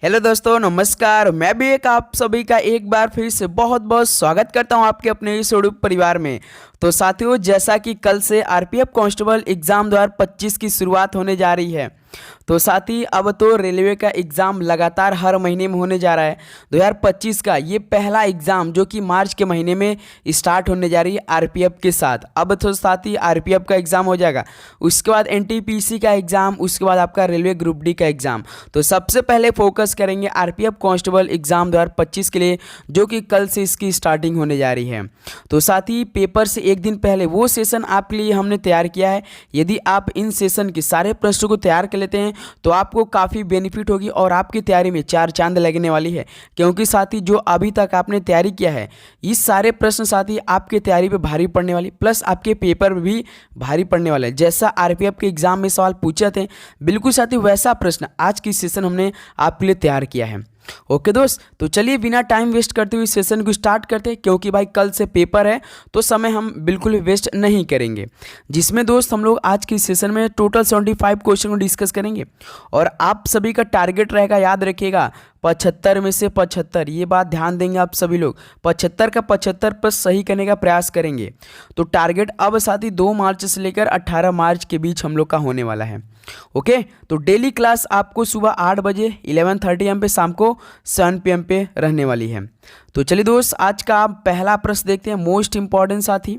Hello दोस्तों, नमस्कार। मैं भी आप सभी का एक बार फिर से बहुत बहुत स्वागत करता हूं आपके अपने इस यूट्यूब परिवार में। तो साथियों, जैसा कि कल से आरपीएफ कांस्टेबल एग्ज़ाम 2025 की शुरुआत होने जा रही है, तो साथ ही अब तो रेलवे का एग्ज़ाम लगातार हर महीने में होने जा रहा है। 2025 का ये पहला एग्ज़ाम जो कि मार्च के महीने में स्टार्ट होने जा रही है आरपीएफ के साथ। अब तो साथ ही आरपीएफ का एग्ज़ाम हो जाएगा, उसके बाद एनटीपीसी का एग्ज़ाम, उसके बाद आपका रेलवे ग्रुप डी का एग्ज़ाम। तो सबसे पहले फोकस करेंगे आरपीएफ कांस्टेबल एग्ज़ाम 2025 के लिए, जो कि कल से इसकी स्टार्टिंग होने जा रही है। तो साथ ही पेपर से एक दिन पहले वो सेशन आपके लिए हमने तैयार किया है। यदि आप इन सेशन के सारे प्रश्नों को तैयार कर लेते हैं तो आपको काफ़ी बेनिफिट होगी और आपकी तैयारी में चार चांद लगने वाली है। क्योंकि साथ ही जो अभी तक आपने तैयारी किया है, ये सारे प्रश्न साथ ही आपकी तैयारी पे भारी पड़ने वाली, प्लस आपके पेपर में भी भारी पड़ने वाले हैं। जैसा आरपीएफ के एग्जाम में सवाल पूछे थे, बिल्कुल साथ ही वैसा प्रश्न आज की सेशन हमने आपके लिए तैयार किया है। ओके दोस्त, तो चलिए बिना टाइम वेस्ट करते हुए सेशन को स्टार्ट करते हैं, क्योंकि भाई कल से पेपर है तो समय हम बिल्कुल वेस्ट नहीं करेंगे। जिसमें दोस्त हम लोग आज की सेशन में टोटल 75 क्वेश्चन को डिस्कस करेंगे और आप सभी का टारगेट रहेगा, याद रखिएगा, 75 में से 75। ये बात ध्यान देंगे आप सभी लोग, 75 का 75 पर सही करने का प्रयास करेंगे। तो टारगेट अब साथ ही 2 मार्च से लेकर 18 मार्च के बीच हम लोग का होने वाला है। ओके, तो डेली क्लास आपको सुबह 8 बजे 11:30 AM पे, शाम को 7 PM पे रहने वाली है। तो चलिए दोस्त, आज का आप पहला प्रश्न देखते हैं, मोस्ट इंपॉर्टेंट साथी।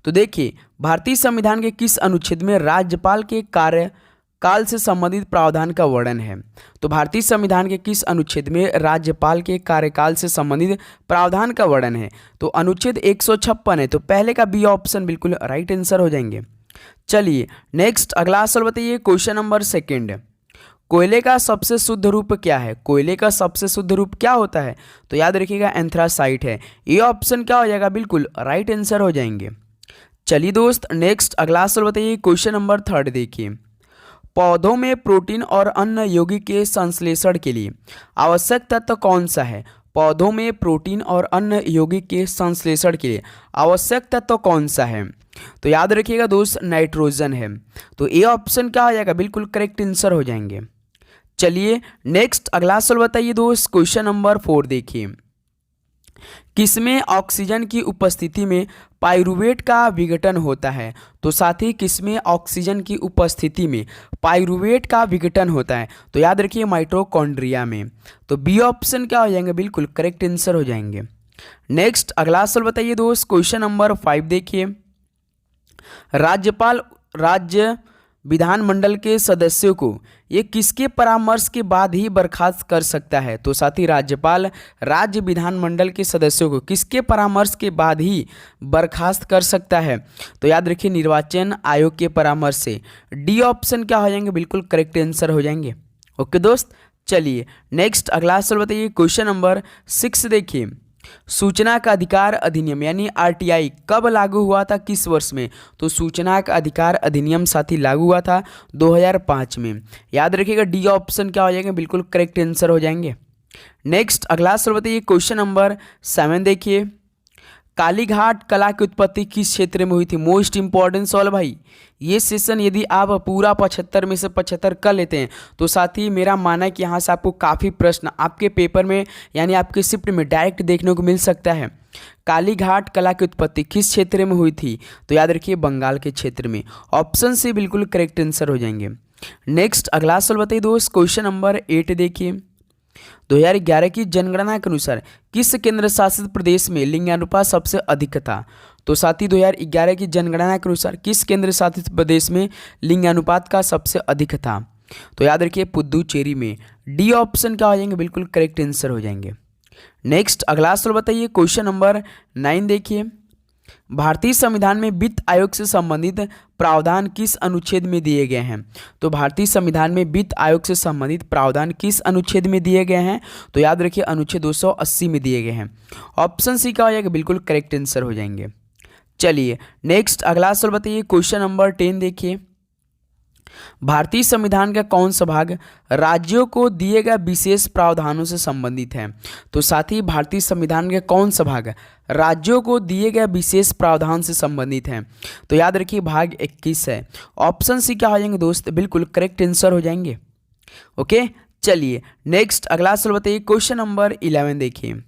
तो देखिए, भारतीय संविधान के किस अनुच्छेद में राज्यपाल के कार्यकाल से संबंधित प्रावधान का वर्णन है? तो भारतीय संविधान के किस अनुच्छेद में राज्यपाल के कार्यकाल से संबंधित प्रावधान का वर्णन है? तो अनुच्छेद 156 है, तो पहले का बी ऑप्शन बिल्कुल राइट आंसर हो जाएंगे। चलिए नेक्स्ट अगला सवाल बताइए, क्वेश्चन नंबर 2। कोयले का सबसे शुद्ध रूप क्या है? कोयले का सबसे शुद्ध रूप क्या होता है? तो याद रखिएगा एंथ्रासाइट है। ये ऑप्शन क्या हो जाएगा? बिल्कुल राइट आंसर हो जाएंगे। चलिए दोस्त, नेक्स्ट अगला सवाल बताइए, क्वेश्चन नंबर 3 देखिए। पौधों में प्रोटीन और अन्य यौगिक के संश्लेषण के लिए आवश्यक तत्व कौन सा है? पौधों में प्रोटीन और अन्य यौगिक के संश्लेषण के लिए आवश्यक तत्व कौन सा है? तो याद रखिएगा दोस्त, नाइट्रोजन है। तो ए ऑप्शन क्या हो जाएगा? बिल्कुल करेक्ट आंसर हो जाएंगे। चलिए नेक्स्ट अगला सवाल बताइए दोस्त, क्वेश्चन नंबर 4 देखिए। किसमें ऑक्सीजन की उपस्थिति में पाइरूवेट का विघटन होता है? तो साथ ही किसमें ऑक्सीजन की उपस्थिति में पाइरूवेट का विघटन होता है? तो याद रखिए माइटोकॉन्ड्रिया में। तो बी ऑप्शन क्या हो जाएंगे? बिल्कुल करेक्ट आंसर हो जाएंगे। नेक्स्ट अगला सवाल बताइए दोस्त, क्वेश्चन नंबर 5 देखिए। राज्यपाल राज्य विधानमंडल के सदस्यों को ये किसके परामर्श के बाद ही बर्खास्त कर सकता है? तो साथ ही राज्यपाल राज्य विधानमंडल के सदस्यों को किसके परामर्श के बाद ही बर्खास्त कर सकता है? तो याद रखिए निर्वाचन आयोग के परामर्श से। डी ऑप्शन क्या हो जाएंगे? बिल्कुल करेक्ट आंसर हो जाएंगे। ओके दोस्त, चलिए नेक्स्ट अगला सवाल बताइए, क्वेश्चन नंबर 6 देखिए। सूचना का अधिकार अधिनियम यानी आरटीआई कब लागू हुआ था, किस वर्ष में? तो सूचना का अधिकार अधिनियम साथी लागू हुआ था 2005 में। याद रखिएगा डी ऑप्शन क्या हो जाएंगे? बिल्कुल करेक्ट आंसर हो जाएंगे। नेक्स्ट अगला सवाल बताइए, क्वेश्चन नंबर 7 देखिए। कालीघाट कला की उत्पत्ति किस क्षेत्र में हुई थी? मोस्ट इंपॉर्टेंट सवाल भाई। ये सेशन यदि आप पूरा 75 में से 75 कर लेते हैं तो साथ ही मेरा मानना है कि यहाँ से आपको काफ़ी प्रश्न आपके पेपर में यानी आपके शिफ्ट में डायरेक्ट देखने को मिल सकता है। कालीघाट कला की उत्पत्ति किस क्षेत्र में हुई थी? तो याद रखिए बंगाल के क्षेत्र में। ऑप्शन से बिल्कुल करेक्ट आंसर हो जाएंगे। नेक्स्ट अगला सवाल बताइए दोस्त, क्वेश्चन नंबर 8 देखिए। 2011 की जनगणना के अनुसार किस केंद्र शासित प्रदेश में लिंगानुपात सबसे अधिक था? तो साथ ही 2011 की जनगणना के अनुसार किस केंद्र शासित प्रदेश में लिंगानुपात का सबसे अधिक था? तो याद रखिए पुदुचेरी में। डी ऑप्शन क्या हो जाएंगे? बिल्कुल करेक्ट आंसर हो जाएंगे। नेक्स्ट अगला सवाल बताइए, क्वेश्चन नंबर 9 देखिए। भारतीय संविधान में वित्त आयोग से संबंधित प्रावधान किस अनुच्छेद में दिए गए हैं? तो भारतीय संविधान में वित्त आयोग से संबंधित प्रावधान किस अनुच्छेद में दिए गए हैं? तो याद रखिए अनुच्छेद 280 में दिए गए हैं। ऑप्शन सी का हो जाएगा? बिल्कुल करेक्ट आंसर हो जाएंगे। चलिए नेक्स्ट अगला सवाल बताइए, क्वेश्चन नंबर 10 देखिए। भारतीय संविधान का कौन सा भाग राज्यों को दिए गए विशेष प्रावधानों से संबंधित है? तो साथ ही भारतीय संविधान का कौन सा भाग राज्यों को दिए गए विशेष प्रावधान से संबंधित है? तो याद रखिए भाग 21 है। ऑप्शन सी क्या हो जाएंगे दोस्त? बिल्कुल करेक्ट आंसर हो जाएंगे। ओके, चलिए नेक्स्ट अगला सवाल बताइए, क्वेश्चन नंबर 11 देखिए।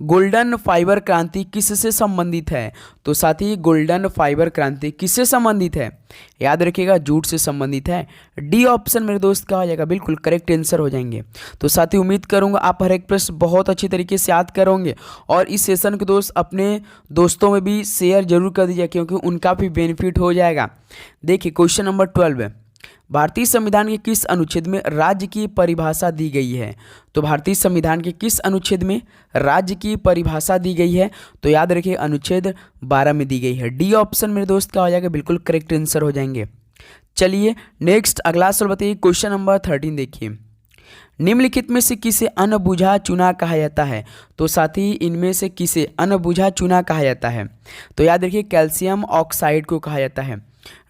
गोल्डन फाइबर क्रांति किससे संबंधित है? तो साथी गोल्डन फाइबर क्रांति किससे संबंधित है? याद रखिएगा जूट से संबंधित है। डी ऑप्शन मेरे दोस्त का हो जाएगा बिल्कुल करेक्ट आंसर हो जाएंगे। तो साथी उम्मीद करूंगा आप हर एक प्रश्न बहुत अच्छी तरीके से याद करोगे और इस सेशन को दोस्त अपने दोस्तों में भी शेयर जरूर कर दीजिए क्योंकि उनका भी बेनिफिट हो जाएगा। देखिए क्वेश्चन नंबर 12 है, भारतीय संविधान के किस अनुच्छेद में राज्य की परिभाषा दी गई है? तो भारतीय संविधान के किस अनुच्छेद में राज्य की परिभाषा दी गई है? तो याद रखिए अनुच्छेद 12 में दी गई है। डी ऑप्शन मेरे दोस्त का हो जाएगा बिल्कुल करेक्ट आंसर हो जाएंगे। चलिए नेक्स्ट अगला सवाल बताइए, क्वेश्चन नंबर 13 देखिए। निम्नलिखित में से किसे अनबुझा चूना कहा जाता है? तो साथी इनमें से किसे अनबुझा चूना कहा जाता है? तो याद रखिए कैल्शियम ऑक्साइड को कहा जाता है।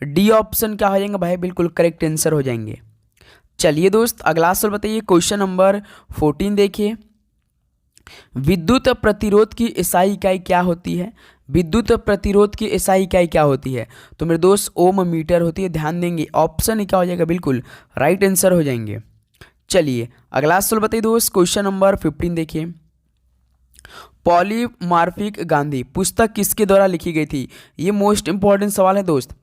डी ऑप्शन क्या हो जाएंगे भाई बिल्कुल करेक्ट आंसर हो जाएंगे। चलिए दोस्त अगला सवाल बताइए, क्वेश्चन नंबर 14 देखिए। विद्युत प्रतिरोध की एसआई इकाई क्या होती है? विद्युत प्रतिरोध की एसआई इकाई क्या होती है? तो मेरे दोस्त ओम मीटर होती है। ध्यान देंगे ऑप्शन क्या हो जाएगा बिल्कुल राइट आंसर हो जाएंगे। चलिए अगला सवाल बताइए दोस्त, क्वेश्चन नंबर 15 देखिए। पॉलीमार्फिक गांधी पुस्तक किसके द्वारा लिखी गई थी? ये मोस्ट इंपॉर्टेंट सवाल है दोस्त।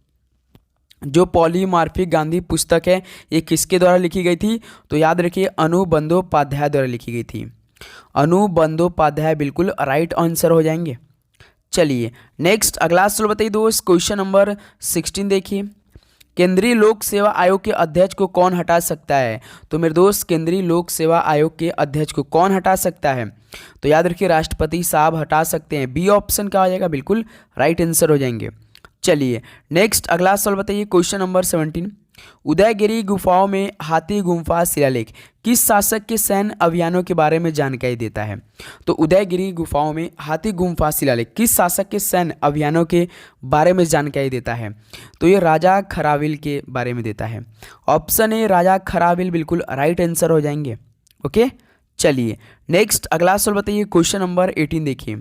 जो पॉलीमार्फिक गांधी पुस्तक है ये किसके द्वारा लिखी गई थी? तो याद रखिए अनु बंदोपाध्याय द्वारा लिखी गई थी। अनु बंदोपाध्याय बिल्कुल राइट आंसर हो जाएंगे। चलिए नेक्स्ट अगला सवाल बताइए दोस्त, क्वेश्चन नंबर 16 देखिए। केंद्रीय लोक सेवा आयोग के अध्यक्ष को कौन हटा सकता है? तो मेरे दोस्त केंद्रीय लोक सेवा आयोग के अध्यक्ष को कौन हटा सकता है? तो याद रखिए राष्ट्रपति साहब हटा सकते हैं। बी ऑप्शन का आ जाएगा बिल्कुल राइट आंसर हो जाएंगे। चलिए नेक्स्ट अगला सवाल बताइए, क्वेश्चन नंबर 17। उदयगिरी गुफाओं में हाथी गुम्फा शिलालेख किस शासक के सैन्य अभियानों के बारे में जानकारी देता है? तो उदयगिरी गुफाओं में हाथी गुम्फा शिलालेख किस शासक के सैन्य अभियानों के बारे में जानकारी देता है? तो ये राजा खराविल के बारे में देता है। ऑप्शन ए राजा खराविल बिल्कुल राइट आंसर हो जाएंगे। ओके चलिए नेक्स्ट अगला सवाल बताइए, क्वेश्चन नंबर 18 देखिए।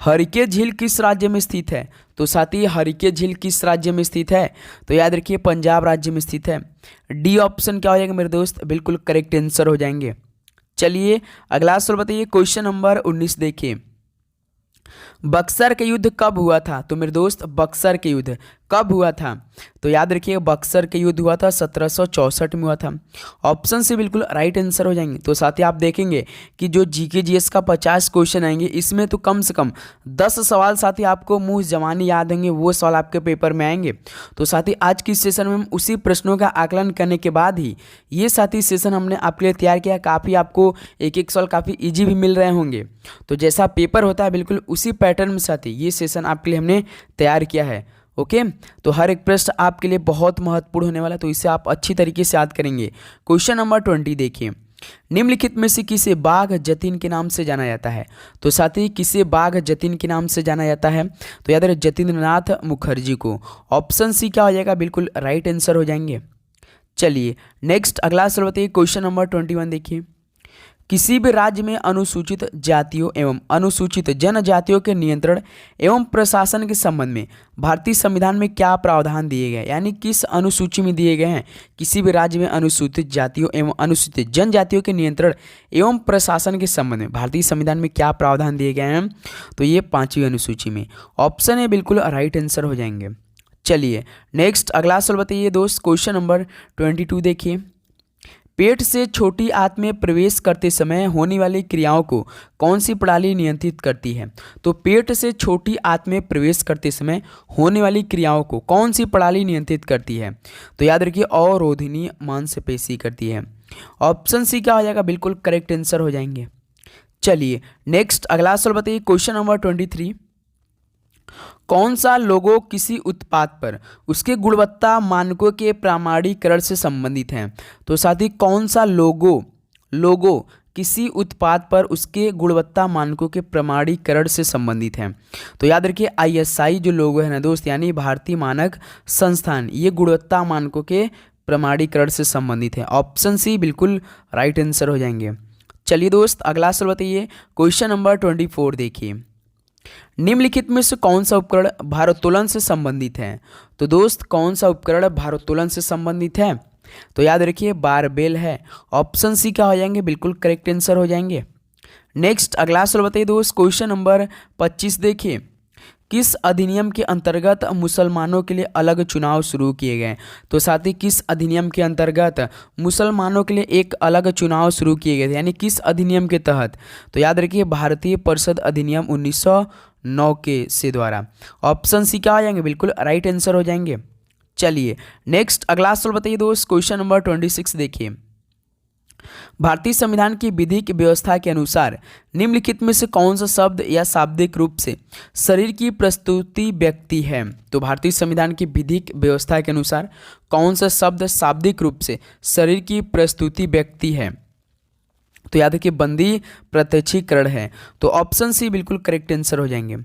हरिके झील किस राज्य में स्थित है? तो साथी हरिके झील किस राज्य में स्थित है? तो याद रखिए पंजाब राज्य में स्थित है। डी ऑप्शन क्या हो जाएगा मेरे दोस्त बिल्कुल करेक्ट आंसर हो जाएंगे। चलिए अगला सवाल बताइए, क्वेश्चन नंबर 19 देखिए। बक्सर के युद्ध कब हुआ था? तो मेरे दोस्त बक्सर के युद्ध कब हुआ था? तो याद रखिए बक्सर के युद्ध हुआ था 1764 में हुआ था। ऑप्शन से बिल्कुल राइट आंसर हो जाएंगे। तो साथ ही आप देखेंगे कि जो जीके जीएस का 50 क्वेश्चन आएंगे इसमें तो कम से कम 10 सवाल साथ ही आपको मुंह जबानी याद होंगे, वो सवाल आपके पेपर में आएंगे। तो साथ ही आज की सेशन में हम उसी प्रश्नों का आकलन करने के बाद ही ये साथी सेशन हमने आपके लिए तैयार किया। काफ़ी आपको एक एक सवाल काफ़ी ईजी भी मिल रहे होंगे। तो जैसा पेपर होता है बिल्कुल उसी पैटर्न में साथी ये सेशन आपके लिए हमने तैयार किया है। ओके तो हर एक प्रश्न आपके लिए बहुत महत्वपूर्ण होने वाला है, तो इसे आप अच्छी तरीके से याद करेंगे। क्वेश्चन नंबर 20 देखिए। निम्नलिखित में से किसे बाघ जतीन के नाम से जाना जाता है? तो साथी किसे बाघ जतीन के नाम से जाना जाता है? तो याद रहे जतीन्द्रनाथ मुखर्जी को। ऑप्शन सी क्या हो जाएगा बिल्कुल राइट आंसर हो जाएंगे। चलिए नेक्स्ट अगला सवाल बताइए, क्वेश्चन नंबर 21 देखिए। किसी भी राज्य में अनुसूचित जातियों एवं अनुसूचित जनजातियों के नियंत्रण एवं प्रशासन के संबंध में भारतीय संविधान में क्या प्रावधान दिए गए, यानी किस अनुसूची में दिए गए हैं? किसी भी राज्य में अनुसूचित जातियों एवं अनुसूचित जनजातियों के नियंत्रण एवं प्रशासन के संबंध में भारतीय संविधान में क्या प्रावधान दिए गए हैं? तो ये 5वीं अनुसूची में। ऑप्शन ए बिल्कुल राइट आंसर हो जाएंगे। चलिए नेक्स्ट अगला सवाल बताइए दोस्त, क्वेश्चन नंबर 22 देखिए। पेट से छोटी आंत में प्रवेश करते समय होने वाली क्रियाओं को कौन सी प्रणाली नियंत्रित करती है? तो पेट से छोटी आंत में प्रवेश करते समय होने वाली क्रियाओं को कौन सी प्रणाली नियंत्रित करती है? तो याद रखिए अवरोधिनी मांसपेशी करती है। ऑप्शन सी क्या हो जाएगा बिल्कुल करेक्ट आंसर हो जाएंगे। चलिए नेक्स्ट अगला सवाल बताइए, क्वेश्चन नंबर 23। कौन सा लोगो किसी उत्पाद पर उसके गुणवत्ता मानकों के प्रमाणीकरण से संबंधित है? तो साथ ही कौन सा लोगो किसी उत्पाद पर उसके गुणवत्ता मानकों के प्रमाणीकरण से संबंधित है? तो याद रखिए ISI जो लोगो है ना दोस्त, यानी भारतीय मानक संस्थान, ये गुणवत्ता मानकों के प्रमाणीकरण से संबंधित है। ऑप्शन सी बिल्कुल राइट आंसर हो जाएंगे। चलिए दोस्त अगला सवाल बताइए, क्वेश्चन नंबर 24 देखिए। निम्नलिखित में से कौन सा उपकरण भारोत्तोलन से संबंधित है? तो दोस्त कौन सा उपकरण भारोत्तोलन से संबंधित है? तो याद रखिए बारबेल है। ऑप्शन सी क्या हो जाएंगे, बिल्कुल करेक्ट आंसर हो जाएंगे। नेक्स्ट अगला सवाल बताइए दोस्त, क्वेश्चन नंबर 25 देखिए, किस अधिनियम के अंतर्गत मुसलमानों के लिए अलग चुनाव शुरू किए गए? तो साथ ही किस अधिनियम के अंतर्गत मुसलमानों के लिए एक अलग चुनाव शुरू किए गए थे, यानी किस अधिनियम के तहत? तो याद रखिए भारतीय परिषद अधिनियम 1909 के से द्वारा। ऑप्शन सी क्या हो जाएंगे, बिल्कुल राइट आंसर हो जाएंगे। चलिए नेक्स्ट अगला सवाल बताइए दोस्त, क्वेश्चन नंबर 26 देखिए, भारतीय संविधान की विधिक व्यवस्था के अनुसार निम्नलिखित में से कौन सा शब्द या शाब्दिक रूप से शरीर की प्रस्तुति व्यक्ति है? तो भारतीय संविधान की विधिक व्यवस्था के अनुसार कौन सा शब्द शाब्दिक रूप से शरीर की प्रस्तुति व्यक्ति है? तो याद रखिए बंदी प्रत्यक्षीकरण है। तो ऑप्शन सी बिल्कुल करेक्ट आंसर हो जाएंगे।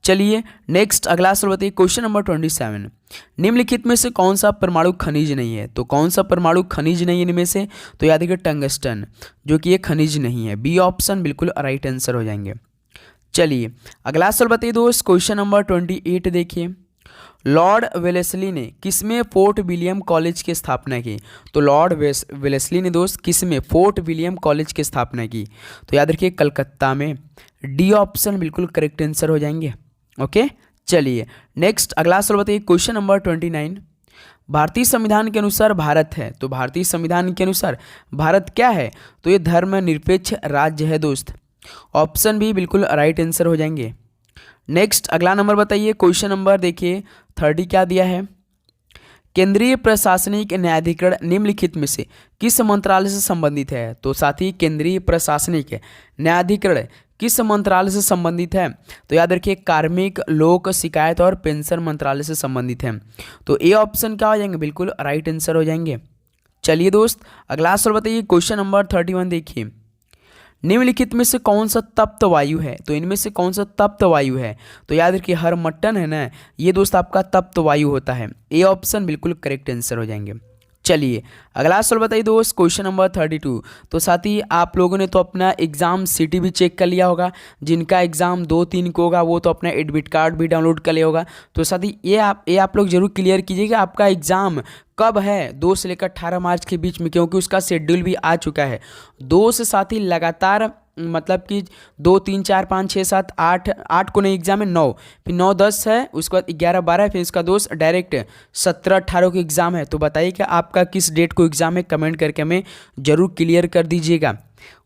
चलिए नेक्स्ट अगला सवाल बताइए, क्वेश्चन नंबर 27, निम्नलिखित में से कौन सा परमाणु खनिज नहीं है? तो कौन सा परमाणु खनिज नहीं है इनमें से? तो याद रखिए टंगस्टन, जो कि ये खनिज नहीं है। बी ऑप्शन बिल्कुल राइट आंसर हो जाएंगे। चलिए अगला सवाल बताइए दोस्त, क्वेश्चन नंबर 28 देखिए, लॉर्ड वेलेस्ली ने किसमें फोर्ट विलियम कॉलेज की स्थापना की? तो लॉर्ड वेलेस्ली ने दोस्त किसमें फोर्ट विलियम कॉलेज की स्थापना की? तो याद रखिए कलकत्ता में। डी ऑप्शन बिल्कुल करेक्ट आंसर हो जाएंगे। ओके चलिए नेक्स्ट अगला सवाल बताइए, क्वेश्चन नंबर 29, भारतीय संविधान के अनुसार भारत है, तो भारतीय संविधान के अनुसार भारत क्या है? तो ये धर्मनिरपेक्ष राज्य है दोस्त। ऑप्शन बी बिल्कुल राइट आंसर हो जाएंगे। नेक्स्ट अगला नंबर बताइए, क्वेश्चन नंबर देखिए 30 क्या दिया है, केंद्रीय प्रशासनिक न्यायाधिकरण निम्नलिखित में से किस मंत्रालय से संबंधित है? तो साथ ही केंद्रीय प्रशासनिक न्यायाधिकरण किस मंत्रालय से संबंधित है? तो याद रखिए कार्मिक लोक शिकायत और पेंशन मंत्रालय से संबंधित है। तो ए ऑप्शन क्या हो जाएंगे, बिल्कुल राइट आंसर हो जाएंगे। चलिए दोस्त अगला सवाल बताइए, क्वेश्चन नंबर 31 देखिए, निम्नलिखित में से कौन सा तप्त वायु है? तो इनमें से कौन सा तप्त वायु है? तो याद रखिए हर मट्टन है ना, ये दोस्त आपका तप्त वायु होता है। ए ऑप्शन बिल्कुल करेक्ट आंसर हो जाएंगे। चलिए अगला सवाल बताइए दोस्त, क्वेश्चन नंबर 32। तो साथ ही आप लोगों ने तो अपना एग्ज़ाम सिटी भी चेक कर लिया होगा, जिनका एग्ज़ाम 2-3 को होगा वो तो अपना एडमिट कार्ड भी डाउनलोड कर लिया होगा। तो साथ ही ये आप लोग जरूर क्लियर कीजिएगा आपका एग्ज़ाम कब है, 2 से लेकर 18 मार्च के बीच में, क्योंकि उसका शेड्यूल भी आ चुका है। 2 से साथ ही लगातार मतलब कि 2, 3, 4, 5, 6, 7, 8 को नहीं एग्जाम है, 9, फिर 9, 10 है, उसके बाद 11, 12, फिर इसका दोस्त डायरेक्ट 17, 18 को एग्ज़ाम है। तो बताइए कि आपका किस डेट को एग्ज़ाम है, कमेंट करके हमें जरूर क्लियर कर दीजिएगा।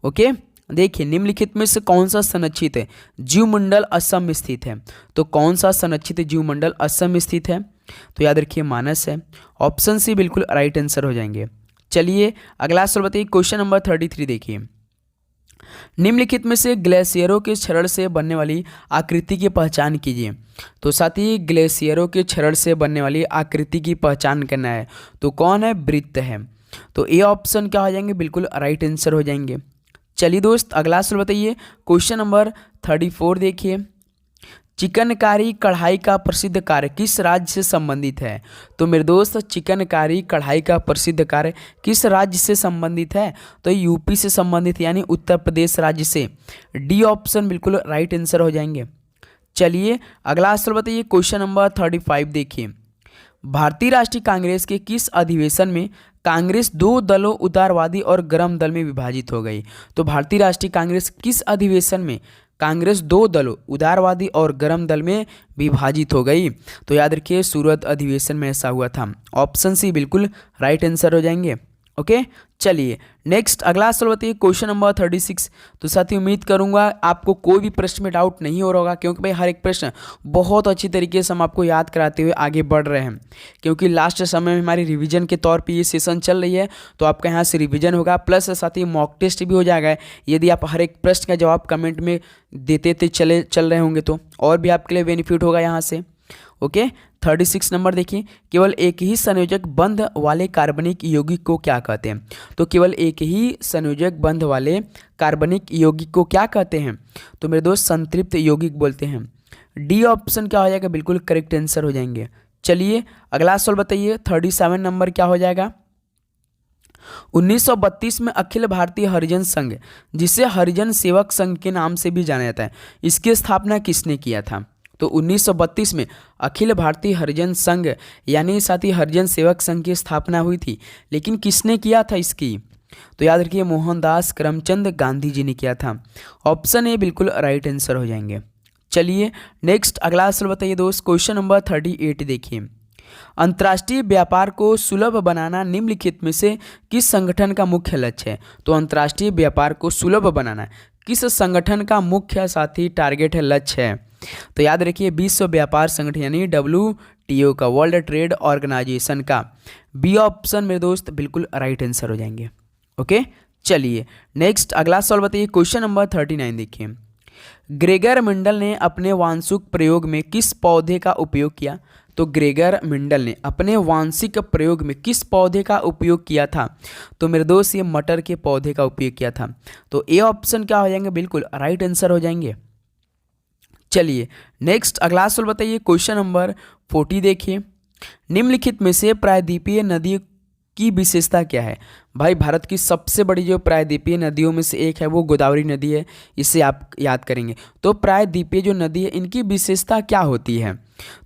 ओके देखिए निम्नलिखित में से कौन सा संरक्षित जीवमंडल असम में स्थित है? तो कौन सा संरक्षित जीवमंडल असम में स्थित है? तो याद रखिए मानस है। ऑप्शन सी बिल्कुल राइट आंसर हो जाएंगे। चलिए अगला सवाल बताइए, क्वेश्चन नंबर 33 देखिए, निम्नलिखित में से ग्लेशियरों के क्षरण से बनने वाली आकृति की पहचान कीजिए। तो साथ ही ग्लेशियरों के क्षरण से बनने वाली आकृति की पहचान करना है, तो कौन है? वृत्त है। तो ए ऑप्शन क्या हो जाएंगे, बिल्कुल राइट आंसर हो जाएंगे। चलिए दोस्त अगला सवाल बताइए, क्वेश्चन नंबर 34 देखिए, चिकनकारी कढ़ाई का प्रसिद्ध कार्य किस राज्य से संबंधित है? तो मेरे दोस्त चिकनकारी कढ़ाई का प्रसिद्ध कार्य किस राज्य से संबंधित है? तो यूपी से संबंधित, यानी उत्तर प्रदेश राज्य से। डी ऑप्शन बिल्कुल राइट आंसर हो जाएंगे। चलिए अगला सवाल बताइए, क्वेश्चन नंबर 35 देखिए, भारतीय राष्ट्रीय कांग्रेस के किस अधिवेशन में कांग्रेस 2 दलों उदारवादी और गर्म दल में विभाजित हो गई? तो भारतीय राष्ट्रीय कांग्रेस किस अधिवेशन में कांग्रेस 2 दलों उदारवादी और गर्म दल में विभाजित हो गई? तो याद रखिए सूरत अधिवेशन में ऐसा हुआ था। ऑप्शन सी बिल्कुल राइट आंसर हो जाएंगे। ओके चलिए नेक्स्ट अगला सवाल बताइए, क्वेश्चन नंबर 36। तो साथ ही उम्मीद करूंगा आपको कोई भी प्रश्न में डाउट नहीं हो रहा होगा, क्योंकि भाई हर एक प्रश्न बहुत अच्छी तरीके से हम आपको याद कराते हुए आगे बढ़ रहे हैं, क्योंकि लास्ट समय में हमारी रिवीजन के तौर पे ये सेशन चल रही है। तो आपका यहाँ से रिवीजन होगा, प्लस साथ ही मॉक टेस्ट भी हो जाएगा यदि आप हर एक प्रश्न का जवाब कमेंट में देते चल रहे होंगे तो, और भी आपके लिए बेनिफिट होगा यहाँ से। ओके 36 नंबर देखिए, केवल एक ही संयोजक बंध वाले कार्बनिक यौगिक को क्या कहते हैं? तो केवल एक ही संयोजक बंध वाले कार्बनिक यौगिक को क्या कहते हैं? तो मेरे दोस्त संतृप्त यौगिक बोलते हैं। डी ऑप्शन क्या हो जाएगा, बिल्कुल करेक्ट आंसर हो जाएंगे। चलिए अगला सवाल बताइए, 37 नंबर क्या हो जाएगा, 1932 में अखिल भारतीय हरिजन संघ, जिसे हरिजन सेवक संघ के नाम से भी जाना जाता है, इसकी स्थापना किसने किया था? तो 1932 में अखिल भारतीय हरिजन संघ यानी साथी हरिजन सेवक संघ की स्थापना हुई थी, लेकिन किसने किया था इसकी? तो याद रखिए मोहनदास करमचंद गांधी जी ने किया था। ऑप्शन ए बिल्कुल राइट आंसर हो जाएंगे। चलिए नेक्स्ट अगला सवाल बताइए दोस्त, क्वेश्चन नंबर 38 देखिए। अंतर्राष्ट्रीय व्यापार को सुलभ बनाना निम्नलिखित में से किस संगठन का मुख्य लक्ष्य है? तो अंतर्राष्ट्रीय व्यापार को सुलभ बनाना किस संगठन का मुख्य साथी टारगेट है, लक्ष्य है? तो याद रखिए विश्व व्यापार संगठन यानी WTO का, वर्ल्ड ट्रेड ऑर्गेनाइजेशन का। बी ऑप्शन मेरे दोस्त बिल्कुल राइट आंसर हो जाएंगे। ओके चलिए नेक्स्ट अगला सवाल बताइए, क्वेश्चन नंबर 39 देखिए। ग्रेगर मेंडल ने अपने वांशिक प्रयोग में किस पौधे का उपयोग किया? तो ग्रेगर मेंडल ने अपने वांशिक प्रयोग में किस पौधे का उपयोग किया था? तो मेरे दोस्त ये मटर के पौधे का उपयोग किया था। तो ए ऑप्शन क्या हो जाएंगे, बिल्कुल राइट आंसर हो जाएंगे। चलिए नेक्स्ट अगला सवाल बताइए, क्वेश्चन नंबर 40 देखिए। निम्नलिखित में से प्रायद्वीपीय नदी की विशेषता क्या है? भाई भारत की सबसे बड़ी जो प्रायद्वीपीय नदियों में से एक है वो गोदावरी नदी है, इसे आप याद करेंगे। तो प्रायद्वीपीय जो नदी है इनकी विशेषता क्या होती है?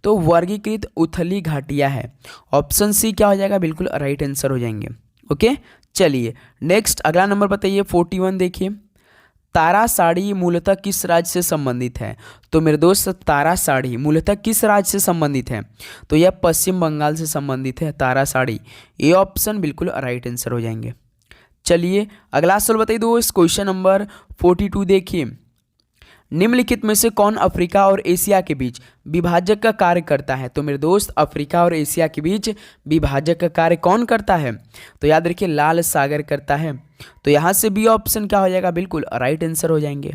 तो वर्गीकृत उथली घाटियाँ है। ऑप्शन सी क्या हो जाएगा, बिल्कुल राइट आंसर हो जाएंगे। ओके चलिए नेक्स्ट अगला नंबर बताइए 41 देखिए। तारा साड़ी मूलतः किस राज्य से संबंधित है? तो मेरे दोस्त तारा साड़ी मूलतः किस राज्य से संबंधित है? तो यह पश्चिम बंगाल से संबंधित है तारा साड़ी। ये ऑप्शन बिल्कुल राइट आंसर हो जाएंगे। चलिए अगला सवाल बताइए दोस्त, क्वेश्चन नंबर 42 देखिए। निम्नलिखित में से कौन अफ्रीका और एशिया के बीच विभाजक का कार्य करता है? तो मेरे दोस्त अफ्रीका और एशिया के बीच विभाजक का कार्य कौन करता है? तो याद रखिए लाल सागर करता है। तो यहाँ से बी ऑप्शन क्या हो जाएगा, बिल्कुल राइट आंसर हो जाएंगे।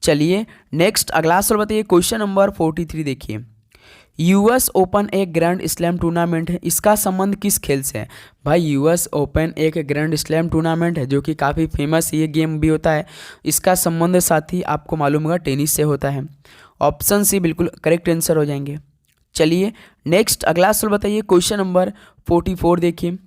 चलिए नेक्स्ट अगला सवाल बताइए, क्वेश्चन नंबर 43 देखिए। यूएस ओपन एक ग्रैंड स्लैम टूर्नामेंट है, इसका संबंध किस खेल से है? भाई यूएस ओपन एक ग्रैंड स्लैम टूर्नामेंट है जो कि काफ़ी फेमस ये गेम भी होता है। इसका संबंध साथ ही आपको मालूम होगा टेनिस से होता है। ऑप्शन सी बिल्कुल करेक्ट आंसर हो जाएंगे। चलिए नेक्स्ट अगला सवाल बताइए, क्वेश्चन नंबर 44 देखिए।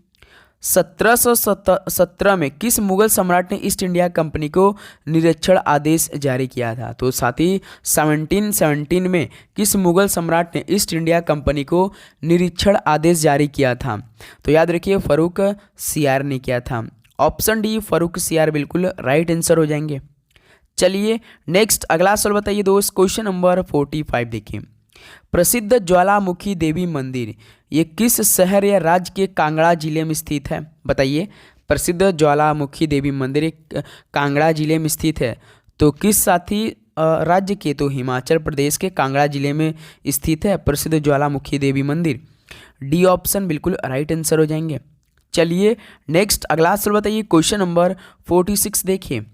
1717 में किस मुगल सम्राट ने ईस्ट इंडिया कंपनी को निरीक्षण आदेश जारी किया था? तो साथ ही 1717 में किस मुगल सम्राट ने ईस्ट इंडिया कंपनी को निरीक्षण आदेश जारी किया था? तो याद रखिए फरूक सियार ने किया था। ऑप्शन डी फरूक सियार बिल्कुल राइट आंसर हो जाएंगे। चलिए नेक्स्ट अगला सवाल बताइए दोस्त, क्वेश्चन नंबर 45 देखिए। प्रसिद्ध ज्वालामुखी देवी मंदिर ये किस शहर या राज्य के कांगड़ा जिले में स्थित है? बताइए प्रसिद्ध ज्वालामुखी देवी मंदिर एक कांगड़ा जिले में स्थित है, तो किस साथी राज्य के? तो हिमाचल प्रदेश के कांगड़ा जिले में स्थित है प्रसिद्ध ज्वालामुखी देवी मंदिर। डी ऑप्शन बिल्कुल राइट आंसर हो जाएंगे। चलिए नेक्स्ट अगला सवाल बताइए, क्वेश्चन नंबर 46 देखिए।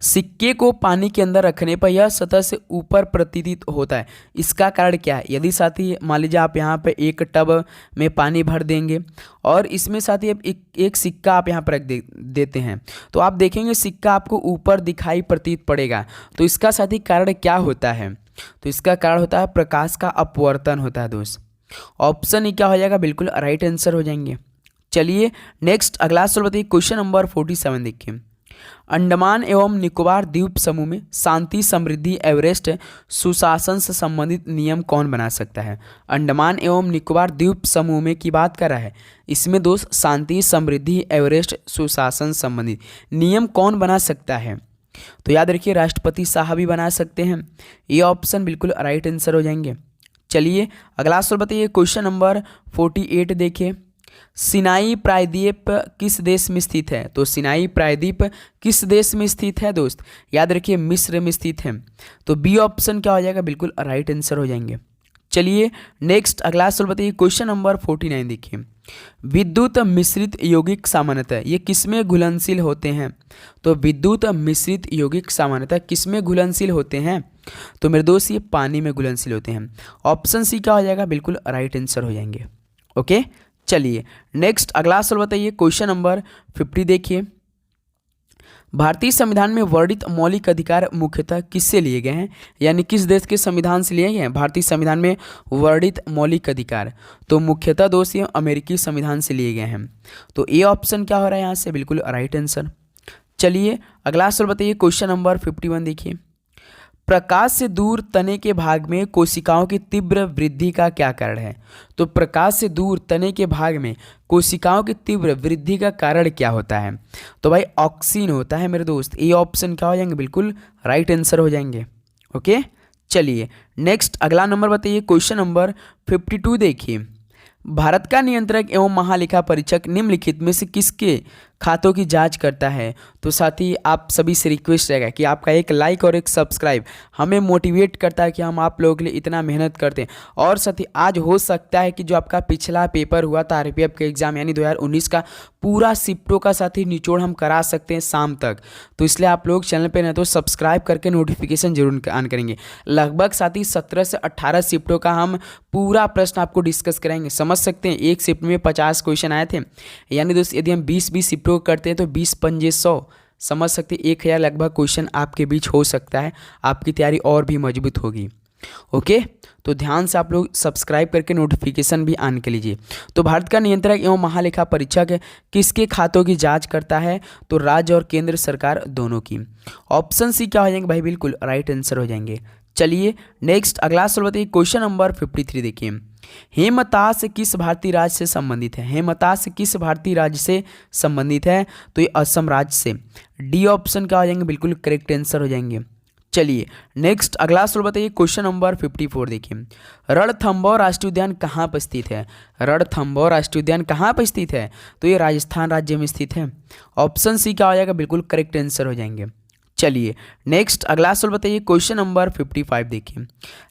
सिक्के को पानी के अंदर रखने पर यह सतह से ऊपर प्रतीत होता है, इसका कारण क्या है? यदि साथी मान लीजिए आप यहाँ पे एक टब में पानी भर देंगे और इसमें साथी आप एक सिक्का आप यहाँ पर रख देते हैं, तो आप देखेंगे सिक्का आपको ऊपर दिखाई प्रतीत पड़ेगा। तो इसका साथी कारण क्या होता है? तो इसका कारण होता है प्रकाश का अपवर्तन होता है दोस्त। ऑप्शन ही क्या हो जाएगा, बिल्कुल राइट आंसर हो जाएंगे। चलिए नेक्स्ट अगला सवाल बताइए, क्वेश्चन नंबर 47 देखिए। अंडमान एवं निकोबार द्वीप समूह में शांति समृद्धि एवरेस्ट सुशासन से संबंधित नियम कौन बना सकता है? अंडमान एवं निकोबार द्वीप समूह में की बात कर रहा है, इसमें दोस्त शांति समृद्धि एवरेस्ट सुशासन संबंधित नियम कौन बना सकता है? तो याद रखिए राष्ट्रपति साहब भी बना सकते हैं। ये ऑप्शन बिल्कुल राइट आंसर हो जाएंगे। चलिए अगला सवाल बताइए, क्वेश्चन नंबर 48 देखिए। सिनाई प्रायद्वीप किस देश में स्थित है? तो सिनाई प्रायद्वीप किस देश में स्थित है दोस्त? याद रखिए मिस्र में स्थित है। तो बी ऑप्शन क्या हो जाएगा, बिल्कुल राइट आंसर हो जाएंगे। चलिए नेक्स्ट अगला सवाल बताइए, क्वेश्चन नंबर 49 देखिए। विद्युत मिश्रित यौगिक सामान्यतः ये किसमें घुलनशील होते हैं? तो विद्युत मिश्रित यौगिक सामान्यतः किसमें घुलनशील होते हैं? तो मेरे दोस्त ये पानी में घुलनशील होते हैं। ऑप्शन सी क्या हो जाएगा, बिल्कुल राइट आंसर हो जाएंगे। ओके चलिए नेक्स्ट अगला सवाल बताइए, क्वेश्चन नंबर 50 देखिए। भारतीय संविधान में वर्णित मौलिक अधिकार मुख्यतः किससे लिए गए हैं, यानी किस देश के संविधान से लिए गए हैं भारतीय संविधान में वर्णित मौलिक अधिकार? तो मुख्यतः दोस्त ये अमेरिकी संविधान से लिए गए हैं। तो ए ऑप्शन क्या हो रहा है यहाँ से, बिल्कुल राइट आंसर। चलिए अगला सवाल बताइए, क्वेश्चन नंबर 51 देखिए। प्रकाश से दूर तने के भाग में कोशिकाओं की तीव्र वृद्धि का क्या कारण है? तो प्रकाश से दूर तने के भाग में कोशिकाओं की तीव्र वृद्धि का कारण क्या होता है? तो भाई ऑक्सीन होता है मेरे दोस्त। ये ऑप्शन क्या हो जाएंगे? बिल्कुल राइट आंसर हो जाएंगे। ओके, चलिए नेक्स्ट अगला नंबर बताइए। क्वेश्चन नंबर 52 देखिए। भारत का नियंत्रक एवं महालेखा परीक्षक निम्नलिखित में से किसके खातों की जांच करता है? तो साथ ही आप सभी से रिक्वेस्ट रहेगा कि आपका एक लाइक और एक सब्सक्राइब हमें मोटिवेट करता है कि हम आप लोगों के लिए इतना मेहनत करते हैं। और साथ ही आज हो सकता है कि जो आपका पिछला पेपर हुआ था आरपीएफ का एग्जाम यानी 2019 का, पूरा शिफ्टों का साथ ही निचोड़ हम करा सकते हैं शाम तक। तो इसलिए आप लोग चैनल पर नहीं तो सब्सक्राइब करके नोटिफिकेशन जरूर ऑन करेंगे। लगभग साथ ही 17 से 18 शिफ्टों का हम पूरा प्रश्न आपको डिस्कस कराएंगे। समझ सकते हैं एक शिफ्ट में 50 क्वेश्चन आए थे, यानी दोस्त यदि हम 20-20 शिफ्टों करते हैं तो 20 पंजे 100, समझ सकते 1000 लगभग क्वेश्चन आपके बीच हो सकता है। आपकी तैयारी और भी मजबूत होगी। ओके, तो ध्यान से आप लोग सब्सक्राइब करके नोटिफिकेशन भी ऑन कर लीजिए। तो भारत का नियंत्रक एवं महालेखा परीक्षक किसके खातों की जांच करता है? तो राज्य और केंद्र सरकार दोनों की। ऑप्शन सी क्या हो जाएंगे भाई? बिल्कुल राइट आंसर हो जाएंगे। चलिए नेक्स्ट अगला सवाल बताइए। क्वेश्चन नंबर 53 देखिए। हेमताश किस भारतीय राज्य से संबंधित है? हेमताश किस भारतीय राज्य से संबंधित है? तो ये असम राज्य से। डी ऑप्शन क्या हो जाएंगे? बिल्कुल करेक्ट आंसर हो जाएंगे। चलिए नेक्स्ट अगला सवाल बताइए। क्वेश्चन नंबर 54 देखिए। रणथंभौर राष्ट्रीय उद्यान कहाँ पर स्थित है? रणथंभौर राष्ट्रीय उद्यान कहाँ पर स्थित है? तो ये राजस्थान राज्य में स्थित है। ऑप्शन सी क्या हो जाएगा? बिल्कुल करेक्ट आंसर हो जाएंगे। चलिए नेक्स्ट अगला सवाल बताइए। क्वेश्चन नंबर 55 देखिए।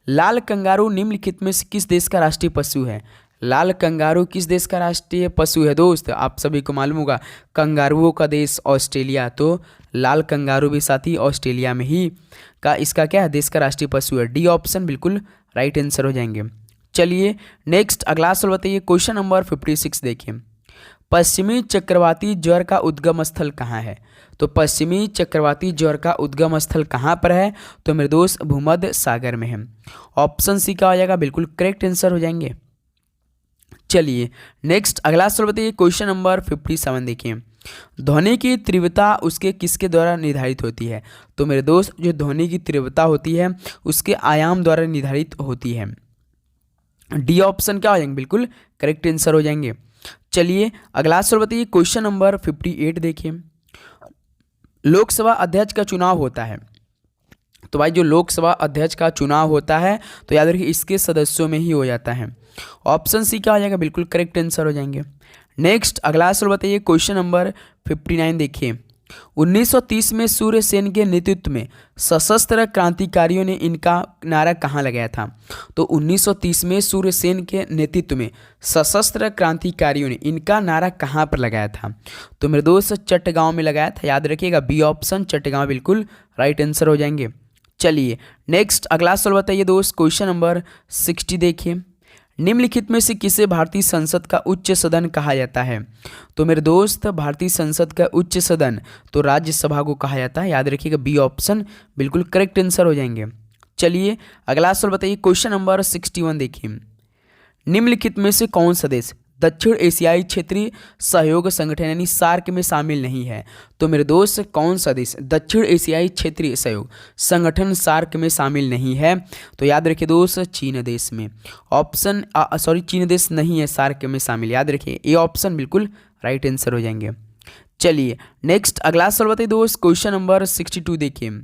लाल कंगारू निम्नलिखित में से किस देश का राष्ट्रीय पशु है? लाल कंगारू किस देश का राष्ट्रीय पशु है? दोस्त आप सभी को मालूम होगा कंगारुओं का देश ऑस्ट्रेलिया, तो लाल कंगारू भी साथी ऑस्ट्रेलिया में ही का इसका क्या है? देश का राष्ट्रीय पशु है। डी ऑप्शन बिल्कुल राइट आंसर हो जाएंगे। चलिए नेक्स्ट अगला सवाल बताइए। क्वेश्चन नंबर 56 देखिए। पश्चिमी चक्रवाती ज्वार का उद्गम स्थल कहाँ है? तो पश्चिमी चक्रवाती ज्वार का उद्गम स्थल कहाँ पर है? तो मेरे दोस्त भूमध्य सागर में है। ऑप्शन सी का हो जाएगा? बिल्कुल करेक्ट आंसर हो जाएंगे। चलिए नेक्स्ट अगला सवाल बताइए। क्वेश्चन नंबर 57 देखिए। ध्वनि की तीव्रता उसके किसके द्वारा निर्धारित होती है? तो मेरे दोस्त जो ध्वनि की तीव्रता होती है उसके आयाम द्वारा निर्धारित होती है। डी ऑप्शन क्या हो जाएंगे? बिल्कुल करेक्ट आंसर हो जाएंगे। चलिए अगला सवाल बताइए। क्वेश्चन नंबर 58 देखिए। लोकसभा अध्यक्ष का चुनाव होता है, तो भाई जो लोकसभा अध्यक्ष का चुनाव होता है तो याद रखिए इसके सदस्यों में ही हो जाता है। ऑप्शन सी क्या हो जाएगा? बिल्कुल करेक्ट आंसर हो जाएंगे। नेक्स्ट अगला सवाल बताइए। क्वेश्चन नंबर 59 देखिए। 1930 में सूर्य सेन के नेतृत्व में सशस्त्र क्रांतिकारियों ने इनका नारा कहाँ लगाया था? तो 1930 में सूर्य सेन के नेतृत्व में सशस्त्र क्रांतिकारियों ने इनका नारा कहाँ पर लगाया था? तो मेरे दोस्त चट्टगांव में लगाया था। याद रखिएगा बी ऑप्शन चट्टगांव बिल्कुल राइट आंसर हो जाएंगे। चलिए नेक्स्ट अगला सवाल बताइए दोस्त। क्वेश्चन नंबर 60 देखिए। निम्नलिखित में से किसे भारतीय संसद का उच्च सदन कहा जाता है? तो मेरे दोस्त भारतीय संसद का उच्च सदन तो राज्यसभा को कहा जाता है। याद रखिएगा बी ऑप्शन बिल्कुल करेक्ट आंसर हो जाएंगे। चलिए अगला सवाल बताइए। क्वेश्चन नंबर 61 देखिए। निम्नलिखित में से कौन सा देश दक्षिण एशियाई क्षेत्रीय सहयोग संगठन यानी सार्क में शामिल नहीं है? तो मेरे दोस्त कौन सा देश दक्षिण एशियाई क्षेत्रीय सहयोग संगठन सार्क में शामिल नहीं है? तो याद रखिए दोस्त चीन देश में। ऑप्शन चीन देश नहीं है सार्क में शामिल। याद रखिए ये ऑप्शन बिल्कुल राइट आंसर हो जाएंगे। चलिए नेक्स्ट अगला सवाल बताइए दोस्त। क्वेश्चन नंबर 62 देखिए।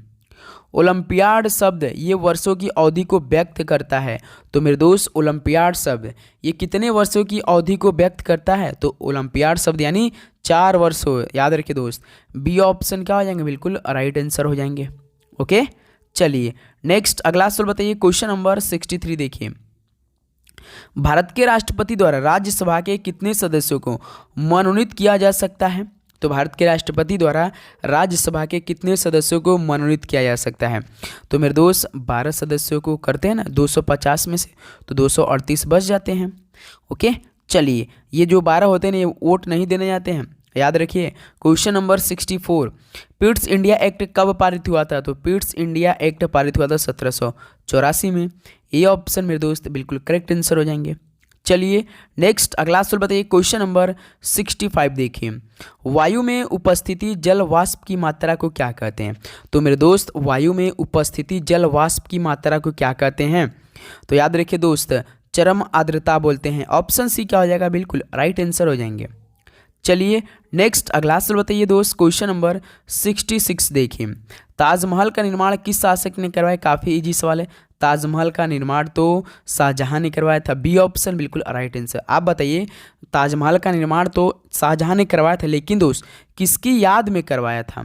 ओलंपियाड शब्द ये वर्षों की अवधि को व्यक्त करता है। तो मेरे दोस्त ओलंपियाड शब्द ये कितने वर्षों की अवधि को व्यक्त करता है? तो ओलंपियाड शब्द यानी 4 वर्ष हो। याद रखिए दोस्त बी ऑप्शन क्या हो जाएंगे? बिल्कुल राइट आंसर हो जाएंगे। ओके चलिए नेक्स्ट अगला सवाल बताइए। क्वेश्चन नंबर 63 देखिए। भारत के राष्ट्रपति द्वारा राज्यसभा के कितने सदस्यों को मनोनीत किया जा सकता है? तो भारत के राष्ट्रपति द्वारा राज्यसभा के कितने सदस्यों को मनोनीत किया जा सकता है? तो मेरे दोस्त 12 सदस्यों को करते हैं ना 250 में से, तो 238 बच जाते हैं। ओके चलिए ये जो 12 होते हैं ना ये वोट नहीं देने जाते हैं। याद रखिए question number 64। Pitt's India act कब पारित हुआ था? तो पिट्स इंडिया एक्ट पारित हुआ था 1784 में। ये ऑप्शन मेरे दोस्त बिल्कुल करेक्ट आंसर हो जाएंगे। चलिए नेक्स्ट अगला सवाल बताइए, क्वेश्चन नंबर 65 देखिए। वायु में उपस्थिति जल वाष्प की मात्रा को क्या कहते हैं? तो मेरे दोस्त, वायु में उपस्थिति जल वाष्प की मात्रा को क्या कहते हैं? तो याद रखिए दोस्त, चरम आर्द्रता बोलते हैं। ऑप्शन सी क्या हो जाएगा? बिल्कुल राइट आंसर हो जाएंगे। चलिए नेक्स्ट अगला सवाल बताइए दोस्त, क्वेश्चन नंबर 66 देखिए। ताजमहल का निर्माण किस शासक ने करवाया? काफ़ी इजी सवाल है। ताजमहल का निर्माण तो शाहजहां ने करवाया था। बी ऑप्शन बिल्कुल राइट आंसर। आप बताइए, ताजमहल का निर्माण तो शाहजहां ने करवाया था, लेकिन दोस्त किसकी याद में करवाया था?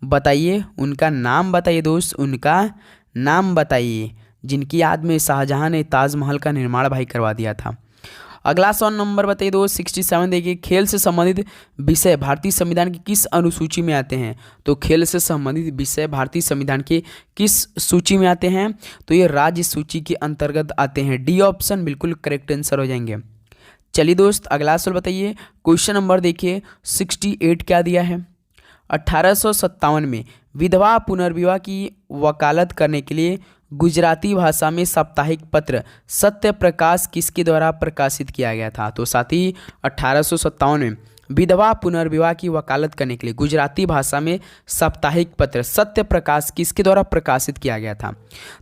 बताइए, उनका नाम बताइए दोस्त, उनका नाम बताइए जिनकी याद में शाहजहां ने ताजमहल का निर्माण भाई करवा दिया था। अगला सवाल नंबर बताइए दोस्त 67 देखिए। खेल से संबंधित विषय भारतीय संविधान की किस अनुसूची में आते हैं? तो खेल से संबंधित विषय भारतीय संविधान के किस सूची में आते हैं? तो ये राज्य सूची के अंतर्गत आते हैं। डी ऑप्शन बिल्कुल करेक्ट आंसर हो जाएंगे। चलिए दोस्त अगला सवाल बताइए, क्वेश्चन नंबर देखिए 68 क्या दिया है। 1857 में विधवा पुनर्विवाह की वकालत करने के लिए गुजराती भाषा में साप्ताहिक पत्र सत्य प्रकाश किसके द्वारा प्रकाशित किया गया था? तो साथी 1857 में विधवा पुनर्विवाह की वकालत करने के लिए गुजराती भाषा में साप्ताहिक पत्र सत्य प्रकाश किसके द्वारा प्रकाशित किया गया था?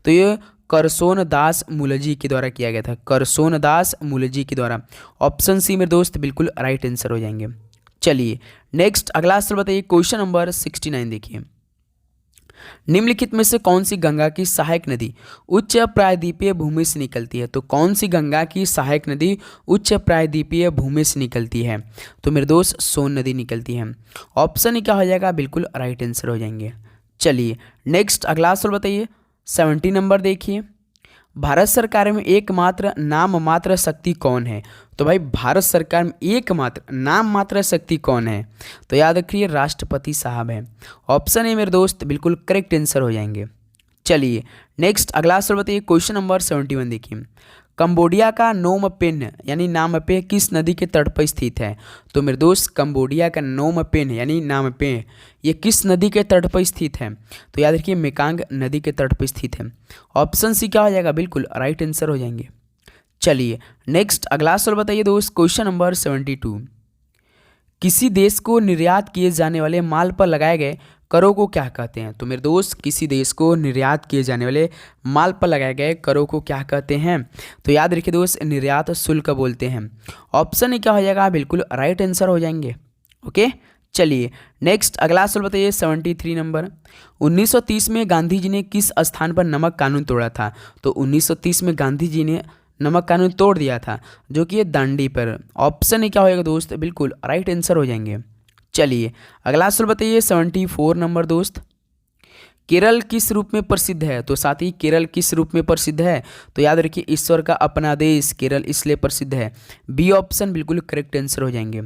तो ये करसोन दास मुलजी के द्वारा किया गया था। करसोन दास मुलजी के द्वारा। ऑप्शन सी मेरे दोस्त बिल्कुल राइट आंसर हो जाएंगे। चलिए नेक्स्ट अगला सवाल बताइए, क्वेश्चन नंबर 69 देखिए। निम्नलिखित में से कौन सी गंगा की सहायक नदी उच्च प्रायद्वीपीय भूमि से निकलती है? तो कौन सी गंगा की सहायक नदी उच्च प्रायद्वीपीय भूमि से निकलती है? तो मेरे दोस्त सोन नदी निकलती है। ऑप्शन ही क्या हो जाएगा? बिल्कुल राइट आंसर हो जाएंगे। चलिए नेक्स्ट अगला सवाल बताइए 70 नंबर देखिए। भारत सरकार में एकमात्र नाम मात्र शक्ति कौन है? तो भाई भारत सरकार में एकमात्र नाम मात्र शक्ति कौन है? तो याद रखिए राष्ट्रपति साहब हैं। ऑप्शन ए मेरे दोस्त बिल्कुल करेक्ट आंसर हो जाएंगे। चलिए नेक्स्ट अगला सवाल बताइए, क्वेश्चन नंबर 71 देखिए। कंबोडिया का नोम पेन यानी नामपे किस नदी के तट पर स्थित है? तो मेरे दोस्त कंबोडिया का नोम पेन यानी नामपे ये किस नदी के तट पर स्थित है? तो याद रखिए मेकांग नदी के तट पर स्थित है। ऑप्शन सी क्या हो जाएगा? बिल्कुल राइट आंसर हो जाएंगे। चलिए नेक्स्ट अगला सवाल बताइए दोस्त, क्वेश्चन नंबर 72। किसी देश को निर्यात किए जाने वाले माल पर लगाए गए करों को क्या कहते हैं? तो मेरे दोस्त किसी देश को निर्यात किए जाने वाले माल पर लगाए गए करों को क्या कहते हैं? तो याद रखिए दोस्त निर्यात शुल्क बोलते हैं। ऑप्शन ही क्या हो जाएगा? बिल्कुल राइट आंसर हो जाएंगे। ओके चलिए नेक्स्ट अगला सवाल बताइए 73 नंबर। 1930 में गांधी जी ने किस स्थान पर नमक कानून तोड़ा था? तो 1930 में गांधी जी ने नमक कानून तोड़ दिया था, जो कि दांडी पर। ऑप्शन ही क्या होएगा दोस्त? बिल्कुल राइट आंसर हो जाएंगे। चलिए अगला सवाल बताइए 74 नंबर दोस्त। केरल किस रूप में प्रसिद्ध है? तो साथ ही केरल किस रूप में प्रसिद्ध है? तो याद रखिए ईश्वर का अपना देश केरल इसलिए प्रसिद्ध है। बी ऑप्शन बिल्कुल करेक्ट आंसर हो जाएंगे।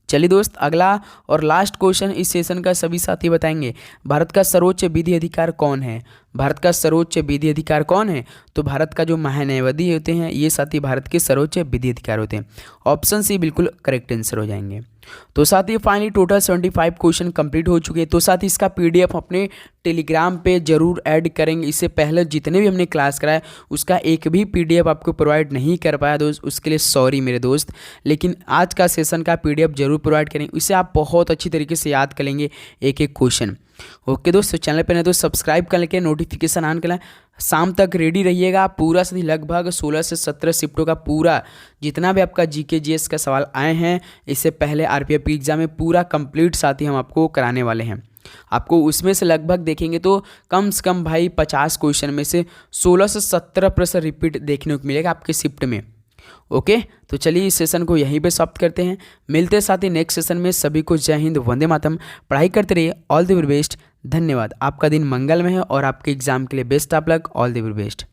चलिए दोस्त अगला और लास्ट क्वेश्चन इस सेशन का सभी साथी बताएंगे। भारत का सर्वोच्च विधि अधिकार कौन है? भारत का सर्वोच्च विधि अधिकार कौन है? तो भारत का जो महान्यायवादी होते हैं ये साथी भारत के सर्वोच्च विधि अधिकार होते हैं। ऑप्शन सी बिल्कुल करेक्ट आंसर हो जाएंगे। तो साथ ही फाइनली टोटल 75 क्वेश्चन कंप्लीट हो चुके हैं। तो साथ ही इसका पीडीएफ अपने टेलीग्राम पे जरूर ऐड करेंगे। इससे पहले जितने भी हमने क्लास कराया उसका एक भी पीडीएफ आपको प्रोवाइड नहीं कर पाया दोस्त, उसके लिए सॉरी मेरे दोस्त। लेकिन आज का सेशन का पीडीएफ जरूर प्रोवाइड करेंगे, इससे आप बहुत अच्छी तरीके से याद कर लेंगे एक एक क्वेश्चन। ओके दोस्तों, चैनल पर नहीं तो सब्सक्राइब कर लेके नोटिफिकेशन ऑन कर लें। शाम तक रेडी रहिएगा। पूरा सही लगभग 16 से 17 शिफ्टों का पूरा जितना भी आपका जीके जीएस का सवाल आए हैं इससे पहले आरपीएफ की एग्जाम में पूरा कंप्लीट साथ ही हम आपको कराने वाले हैं। आपको उसमें से लगभग देखेंगे तो कम से कम भाई 50 क्वेश्चन में से 16 से 17 प्रश्न रिपीट देखने को मिलेगा आपके शिफ्ट में। ओके तो चलिए इस सेशन को यहीं पे समाप्त करते हैं। मिलते हैं साथ ही नेक्स्ट सेशन में। सभी को जय हिंद, वंदे मातरम। पढ़ाई करते रहिए। All the very best. धन्यवाद। आपका दिन मंगलमय है और आपके एग्जाम के लिए best of luck. All the very best.